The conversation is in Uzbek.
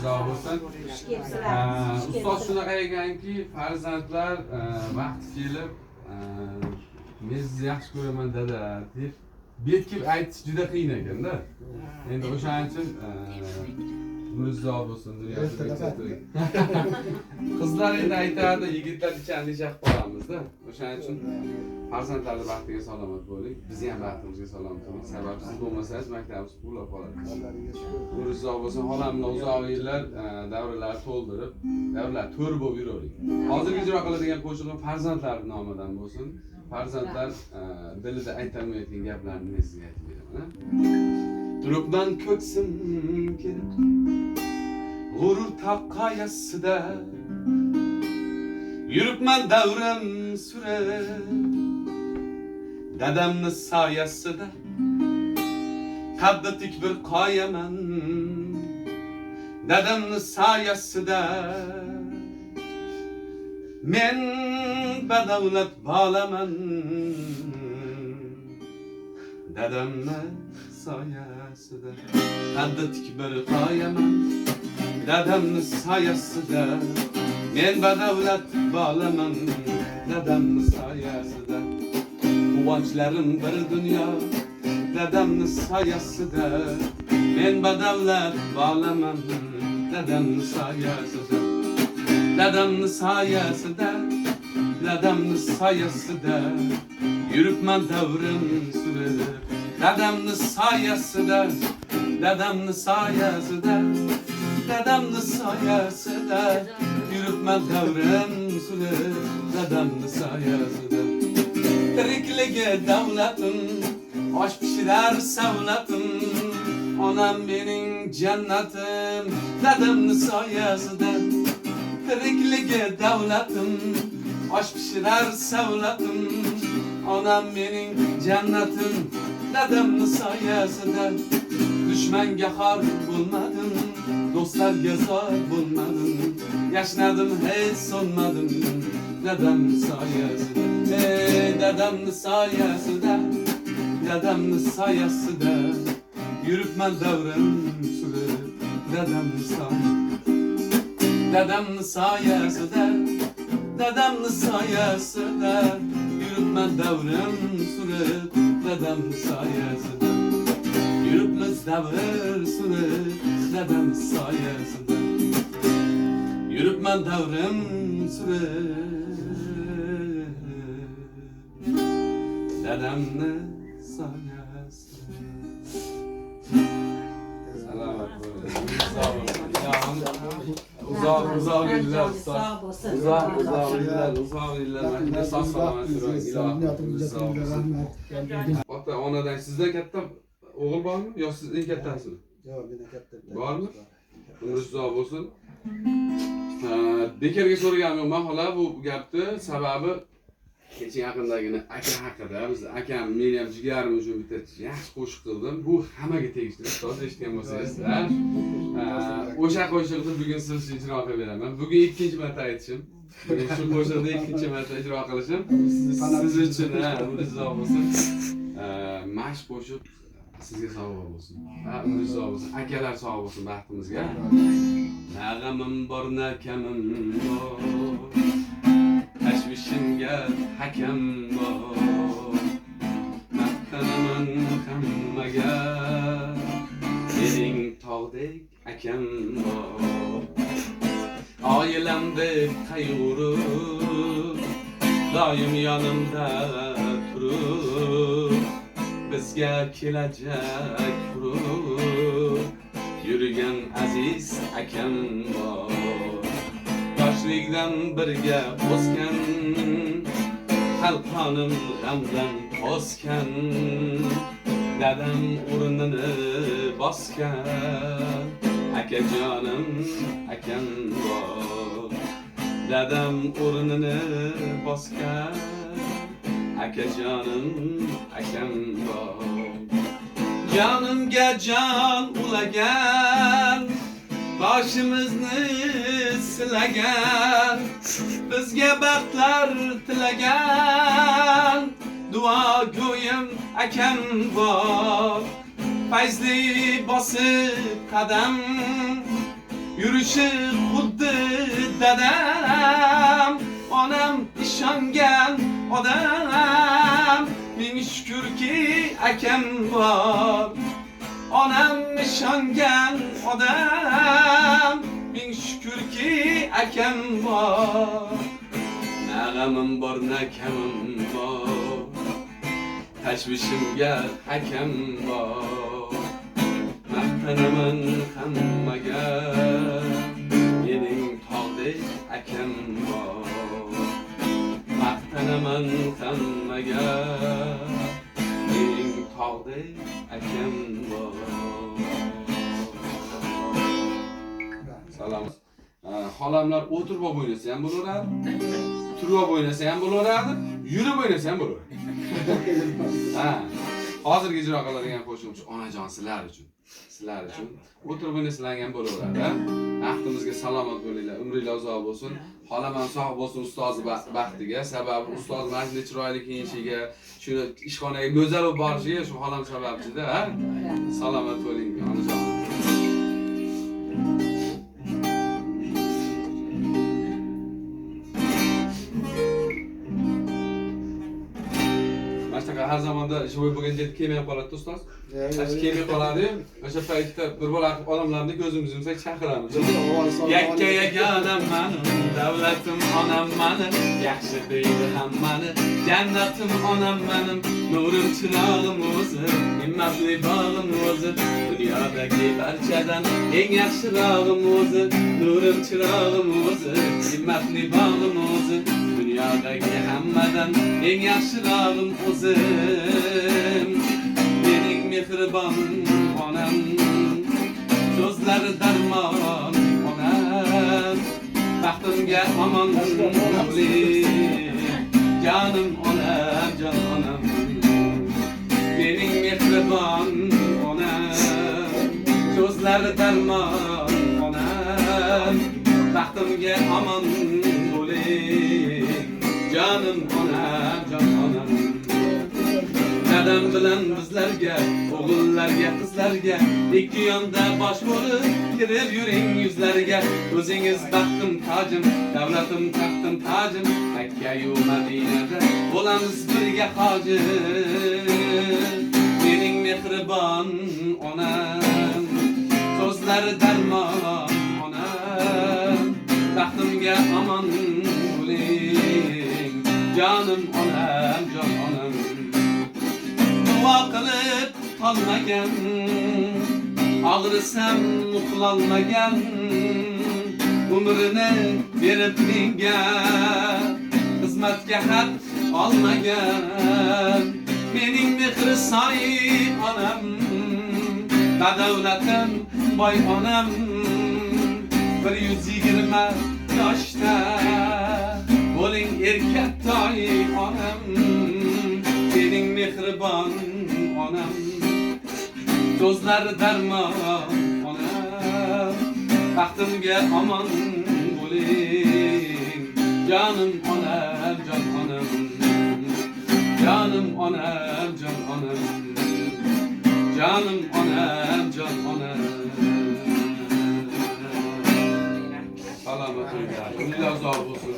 Sağ olsun. Ustoz shunaqa ekanki, farzandlar vaqti kelib, men sizni yaxshi ko'raman dada deb betkib aytish juda qiyin ekanda. Endi o'shaning uchun Mirzo bo'lsin, qizlar endi aytadi, yigitlar ichanlicha qilib qolamizda. O'shaning uchun farzandlarning baxtiga salomat bo'ling, bizni ham baxtimizga salomat bo'ling. Sababi siz bo'lmasangiz maktabimiz qulab qoladi. Mirzo bo'lsin, xolamni uzoq yillar davrlar to'ldirib, davrlar to'r bo'lib yuravering. Hozirgi ijro qiladigan qo'shig'im farzandlar nomidan bo'lsin. Farzandlar dilida aytolmayotgan gaplarni men sizga aytib beraman. Turibman ko'ksim kelib, g'urur taqayasida, yuribman davrim surib, dadamni soyasida, qaddi tik bir qoyaman, dadamni soyasida. Men badavlat bolaman, dadamni soyasida. Qaddi tik bir qoyaman, dadamni soyasida. Men badavlat bolaman, dadamni soyasida. Quvonchlarim bir dunyo, dadamni soyasida. Men badavlat bolaman, dadamni soyasida. Dadamni soyasida, dadamni soyasida, yuribman davrim surib. Dadamni soyasida, dadamni soyasida, dadamni soyasida, yuribman davrim surib. Dadamni soyasida. Tirikligi davlatim, osh pishirar savlatim, onam mening jannatim, dadamni soyasida. Tirikligi davlatim, osh pishirar savlatim, onam mening jannatim, dadamni soyasida. Dushmanga xor bo'lmadim, do'stlarga zor bo'lmadim, yashnadim hech so'nmadim, dadamni soyasida. Dadamni soyasida, dadamni soyasida, yuribman davrim surib, dadamni soyasida. Dadamni soyasida, dadamni soyasida, yuribman davrim surib, dadamni soyasida. Yuribmiz davr surib, dadamni soyasida. Yuribman davrim surib, dadamni soyasida. Salomat bo'ling. Uzak yıllar, uzak yıllar, ne sağ selamet Ota, onadan sizden katta oğul var mı? Yok siz en kattasınız? Yok, ben katta. Var mı? Ömrünüz uzak olsun. Bekarga so'raganman, men hala bu gapni sababi kecha yaqindagina aka haqida, biz akam men ham jigarim uchun bitta yaxshi qo'shiq qildim. Bu hammaga tegishli. Ustoz eshitgan bo'lsangiz, o'sha qo'shiqni bugun siz uchun ijro qilib beraman. Bugun ikkinchi marta aytishim. Shu qo'shiqni ikkinchi marta ijro qilishim siz uchun, umringiz uzoq bo'lsin. Mana shu qo'shiq sizga sovg'a bo'lsin. Umringiz uzoq bo'lsin. Akalar sog' bo'lsin baxtimizga. Nag'amim bor, nakamim bor. Tashvishimga hakam bor. Maqtanaman hammaga. Mening tog'dek akam bor. Oilamdek qayg'urib, doim yonimda turib, bizga kelajak qurib yurgan aziz akam bor. Yoshlikdan birga o'sgan, qalqonim g'amdan to'sgan, dadam o'rnini bosgan, akajonim akam bor. Dadam o'rnini bosgan, akajonim akam bor. Canimga jon ulagan, boshimizni silagan, bizga baxtlar tilagan, duo go'yim akam bor. Fayzli bosib qadam, Yürüyüşü xuddi dadam, onam ishongan odam. Ming shukrki akam bor, onam ishongan odam. Ming shukrki akam bor, na g'amim bor na kamim bor, tashvishimga hakam bor. Maqtanaman hammaga, mening tog'dek akam bor. Maqtanaman hammaga, mening tog'dek akam bor. Salom. Xolamlar o'tirib o'ynasa ham bo'laveradi, turib o'ynasa ham bo'laveradi, yurib o'ynasa ham bo'laveradi. Ha, hozirgi ijro qiladigan qo'shiqchi onajon sizlar uchun. Sizlar uchun o'tirib o'ynasanglar ham bo'laveradi. Vaqtimizga salomat bo'linglar, umringlar uzoq bo'lsin. Xolam ham sog' bo'lsin ustozi baxtiga, sababi ustoz mana shunday chiroyli kiyinishiga, shuni ishxonaga go'zal bo'lib borishiga shu xolam sababchida, ha? Salomat bo'ling, onajon. Her zaman da şu bugün jet kemiğe qoladi ustoz. Ash kemiğe qoladi. O'sha paytda bir bola odamlarni ko'zimizni yumsak chaqiramiz. Yakka yagona mening, davlatim onam mening, yaxshi deydi hammani. Jannatim onam mening, nurim chirog'im o'zi, himmatli bog'im o'zi. Dunyodagi barchadan eng yaxshirog'im o'zi, nurim chirog'im o'zi, himmatli bog'im o'zi. Dünyadaki hammadan eng yaxshirog'im o'zim. Mening mehribon onam, so'zlari darmon onam. Baxtimga omon bo'ling, jonim onam, jon onam. Mening mehribon onam, so'zlari darmon onam. Baxtimga omon bo'ling, canım onam, can onam. Dadam bilan bizlarga, o'g'illarga, qizlarga, ikki yonda bosh bo'lib kirib yuring yuzlarga. O'zingiz baxtim tojim, davlatim taxtim tojim. Makka-yu Madinada bo'lamiz birga hojim. Mening mehribon onam, so'zlari darmon onam. Baxtimga omon bo'ling, canım onam, can onam. Dua qilib qolmagan, og'risam uxlolmagan, umrini berib menga, xizmatga haq olmagan. Mening mehri soy onam, badavlatim boy onam. 120 yoshda bo'ling erkaktoy onam. Mening mehribon onam, so'zlari darmon onam. Baxtimga omon bo'ling, jonim onam, jon onam. Jonim onam, jon onam. Jonim onam, jon onam. Salomat bo'ling. Umringlar uzoq bo'lsin.